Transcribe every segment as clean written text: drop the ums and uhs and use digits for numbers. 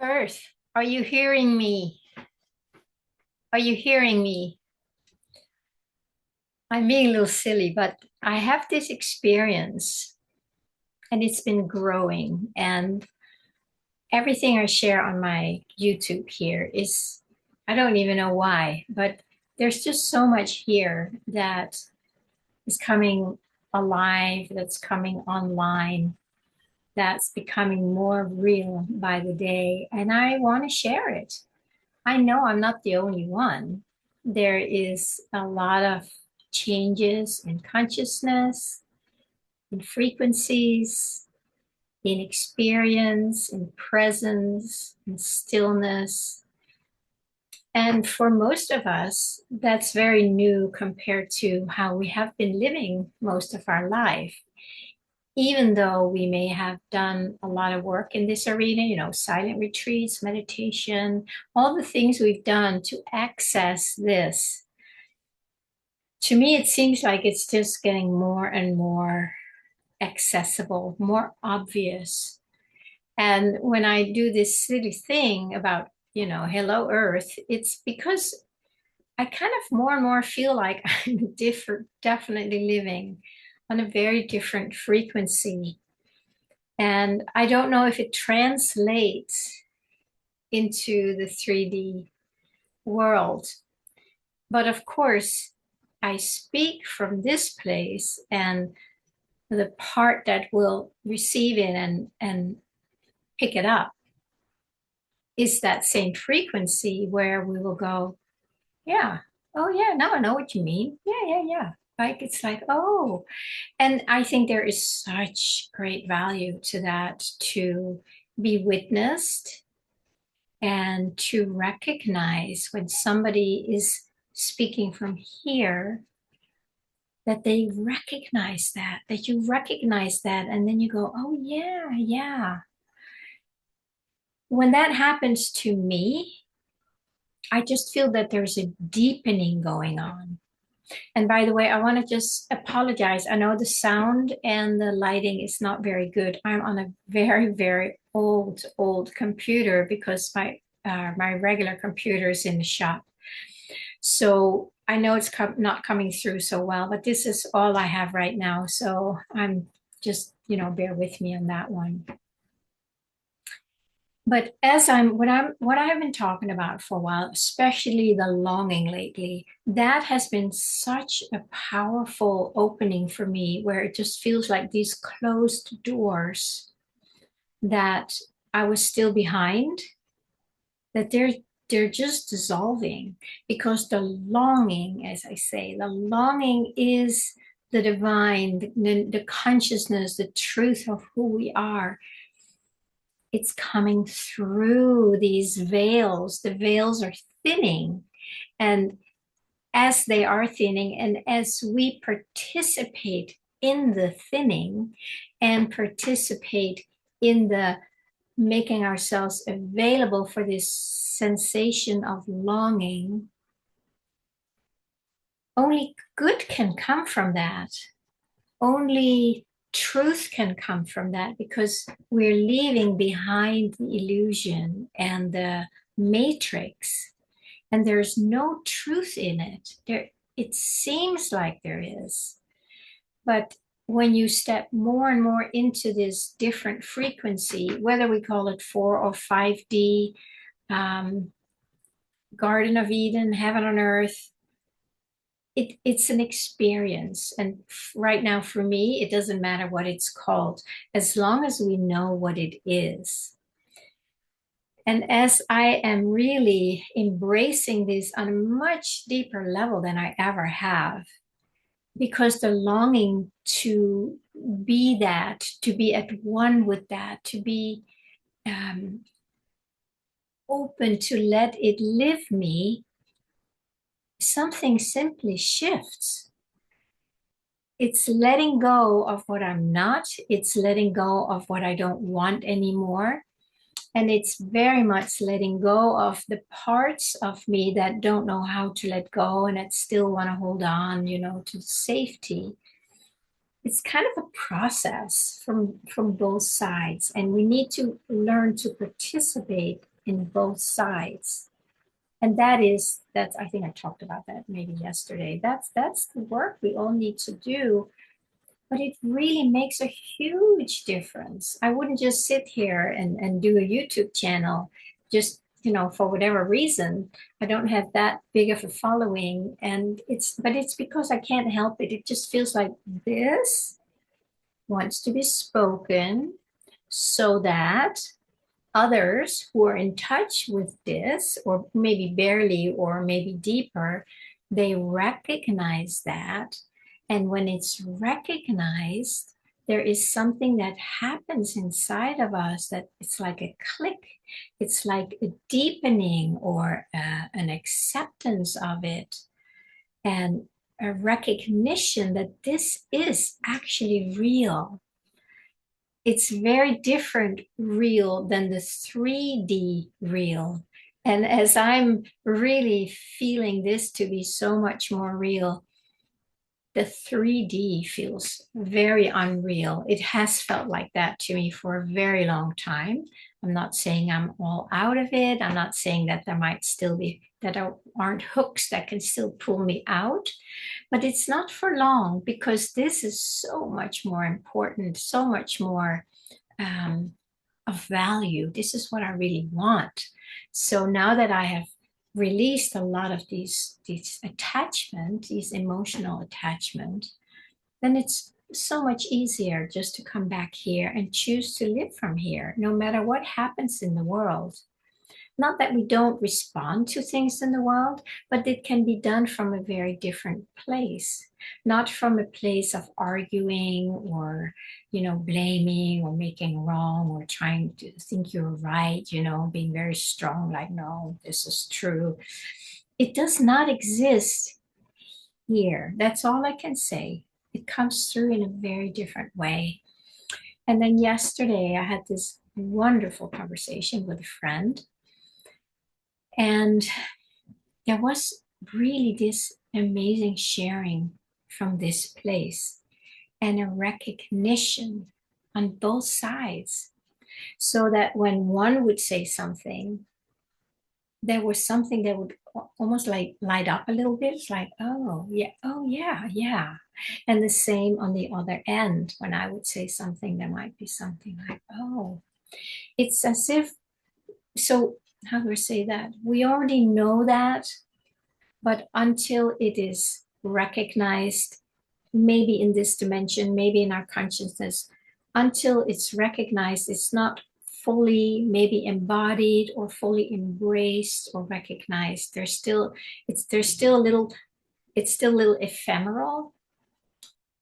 Earth, are you hearing me? Are you hearing me? I'm being a little silly, but I have this experience and it's been growing. And everything I share on my YouTube here is, I don't even know why, but there's just so much here that is coming alive, that's coming online, that's becoming more real by the day. And I want to share it. I know I'm not the only one. There is a lot of changes in consciousness, in frequencies, in experience, in presence, in stillness. And for most of us, that's very new compared to how we have been living most of our life. Even though we may have done a lot of work in this arena, silent retreats, meditation, all the things we've done to access this, to me, it seems like it's just getting more and more accessible, more obvious. And when I do this silly thing about, hello, Earth, it's because I kind of more and more feel like I'm definitely living on a very different frequency. And I don't know if it translates into the 3D world. But of course, I speak from this place, and the part that will receive it and pick it up is that same frequency where we will go, yeah, oh, yeah, now I know what you mean. Yeah, yeah, yeah. Like, it's like, oh, and I think there is such great value to that, to be witnessed and to recognize when somebody is speaking from here, that they recognize that you recognize that, and then you go, oh, yeah, yeah. When that happens to me, I just feel that there's a deepening going on. And by the way, I want to just apologize. I know the sound and the lighting is not very good. I'm on a very, very old computer because my regular computer is in the shop. So I know it's not coming through so well, but this is all I have right now. So I'm just, bear with me on that one. But what I have been talking about for a while, especially the longing lately, that has been such a powerful opening for me, where it just feels like these closed doors that I was still behind, that they're just dissolving, because the longing, as I say, the longing is the divine, the consciousness, the truth of who we are. It's coming through these veils. The veils are thinning. And as they are thinning, and as we participate in the thinning and participate in the making ourselves available for this sensation of longing, only good can come from that. Only truth can come from that, because we're leaving behind the illusion and the matrix, and there's no truth in it. It seems like there is, but when you step more and more into this different frequency, whether we call it 4 or 5D, um, Garden of Eden, heaven on earth, it's an experience. And right now, for me, it doesn't matter what it's called, as long as we know what it is. And as I am really embracing this on a much deeper level than I ever have, because the longing to be that, to be at one with that, to be um, open to let it live me, something simply shifts. It's letting go of what I'm not. It's letting go of what I don't want anymore. And it's very much letting go of the parts of me that don't know how to let go and that still want to hold on, to safety. It's kind of a process from both sides. And we need to learn to participate in both sides. And that's I think I talked about that maybe yesterday. That's the work we all need to do, but it really makes a huge difference. I wouldn't just sit here and do a YouTube channel just, for whatever reason. I don't have that big of a following, and it's because I can't help it. It just feels like this wants to be spoken so that others who are in touch with this, or maybe barely, or maybe deeper, they recognize that. And when it's recognized, there is something that happens inside of us that it's like a click. It's like a deepening or an acceptance of it, and a recognition that this is actually real. It's very different real than the 3D real. And as I'm really feeling this to be so much more real, the 3D feels very unreal. It has felt like that to me for a very long time. I'm not saying I'm all out of it. I'm not saying that there might still be, that there aren't hooks that can still pull me out, but it's not for long, because this is so much more important, so much more of value. This is what I really want. So now that I have released a lot of these attachment, these emotional attachment, then it's so much easier just to come back here and choose to live from here, no matter what happens in the world. Not that we don't respond to things in the world, but it can be done from a very different place, not from a place of arguing or, blaming or making wrong or trying to think you're right, being very strong, like, no, this is true. It does not exist here. That's all I can say. It comes through in a very different way. And then yesterday, I had this wonderful conversation with a friend, and there was really this amazing sharing from this place and a recognition on both sides. So that when one would say something, there was something that would almost like light up a little bit. It's like, oh yeah, yeah. And the same on the other end. When I would say something, there might be something like, oh, it's as if, so how do I say that? We already know that, but until it is recognized, maybe in this dimension, maybe in our consciousness, until it's recognized, it's not fully maybe embodied or fully embraced or recognized. There's still a little, it's still a little ephemeral,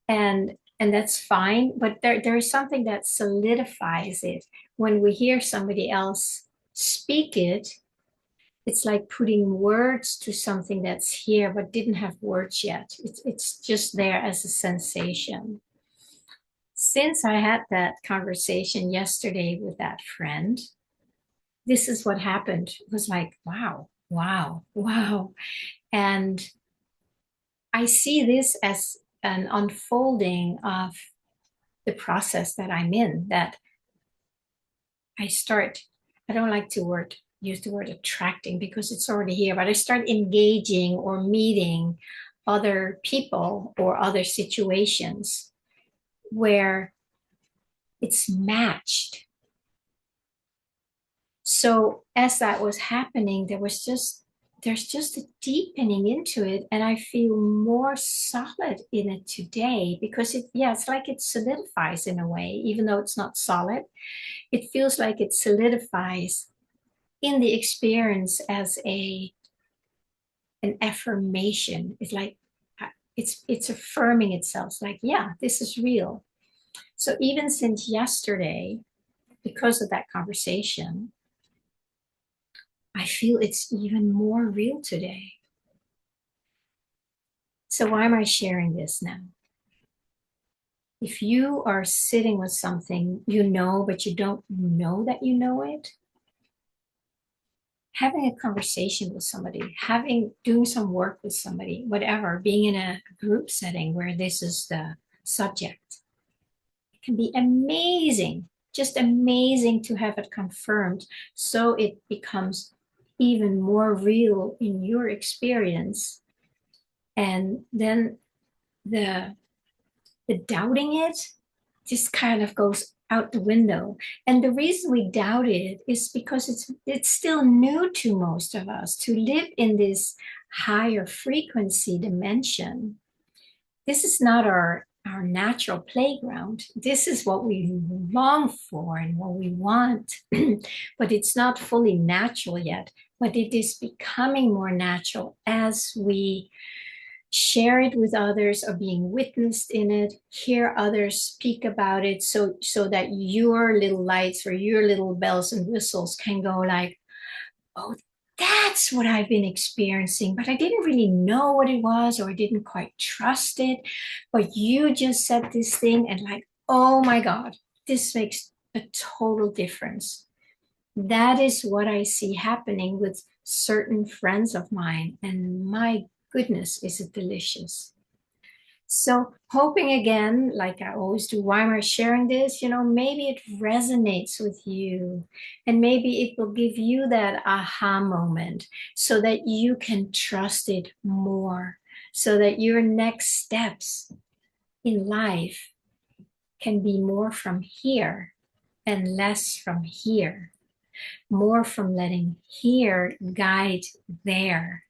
and that's fine. But there is something that solidifies it when we hear somebody else speak it. It's like putting words to something that's here but didn't have words yet. It's just there as a sensation. Since I had that conversation yesterday with that friend, this is what happened. It was like, wow, wow, wow. And I see this as an unfolding of the process that I'm in, that I don't like to use the word attracting because it's already here, but I start engaging or meeting other people or other situations where it's matched. So as that was happening, there's just a deepening into it, and I feel more solid in it today, because it's like it solidifies in a way, even though it's not solid. It feels like it solidifies in the experience as an affirmation. It's like it's affirming itself. It's like, yeah, this is real. So even since yesterday, because of that conversation, I feel it's even more real today. So why am I sharing this now? If you are sitting with something you know, but you don't know that you know it, having a conversation with somebody, doing some work with somebody, whatever, being in a group setting where this is the subject, it can be amazing just amazing to have it confirmed. So it becomes even more real in your experience. And then the doubting it just kind of goes out the window. And the reason we doubt it is because it's still new to most of us to live in this higher frequency dimension. This is not our natural playground. This is what we long for and what we want, but it's not fully natural yet. But it is becoming more natural as we share it with others or being witnessed in it, hear others speak about it, so that your little lights or your little bells and whistles can go like, oh, that's what I've been experiencing, but I didn't really know what it was, or I didn't quite trust it. But you just said this thing, and like, oh my God, this makes a total difference. That is what I see happening with certain friends of mine. And my goodness, is it delicious. So, hoping again, like I always do, why am I sharing this? Maybe it resonates with you, and maybe it will give you that aha moment so that you can trust it more, so that your next steps in life can be more from here and less from here, more from letting here guide there.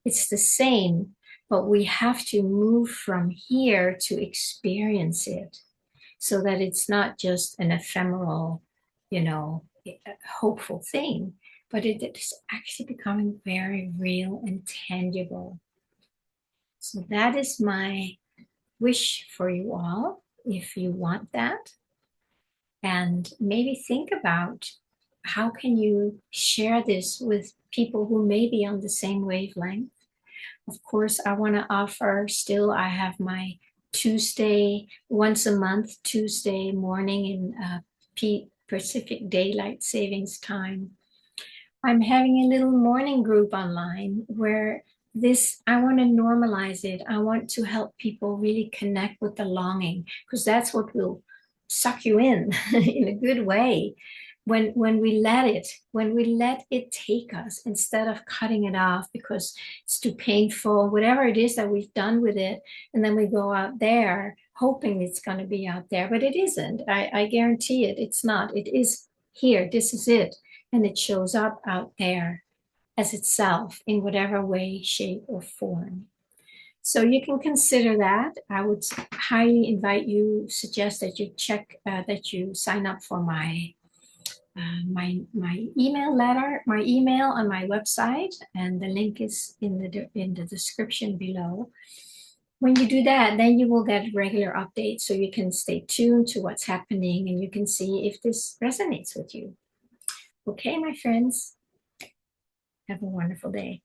It's the same, but we have to move from here to experience it so that it's not just an ephemeral, hopeful thing, but it is actually becoming very real and tangible. So that is my wish for you all, if you want that. And maybe think about how can you share this with people who may be on the same wavelength. Of course, I want to offer still, I have my Tuesday, once a month, Tuesday morning in Pacific Daylight Savings Time. I'm having a little morning group online where I want to normalize it. I want to help people really connect with the longing, because that's what will suck you in in a good way. When we let it take us instead of cutting it off because it's too painful, whatever it is that we've done with it, and then we go out there hoping it's going to be out there, but it isn't. I guarantee it. It's not. It is here. This is it, and it shows up out there as itself in whatever way, shape, or form. So you can consider that. I would highly suggest that you that you sign up for my email letter, my email on my website, and the link is in the description below. When you do that, then you will get regular updates, so you can stay tuned to what's happening and you can see if this resonates with you. Okay, my friends, have a wonderful day.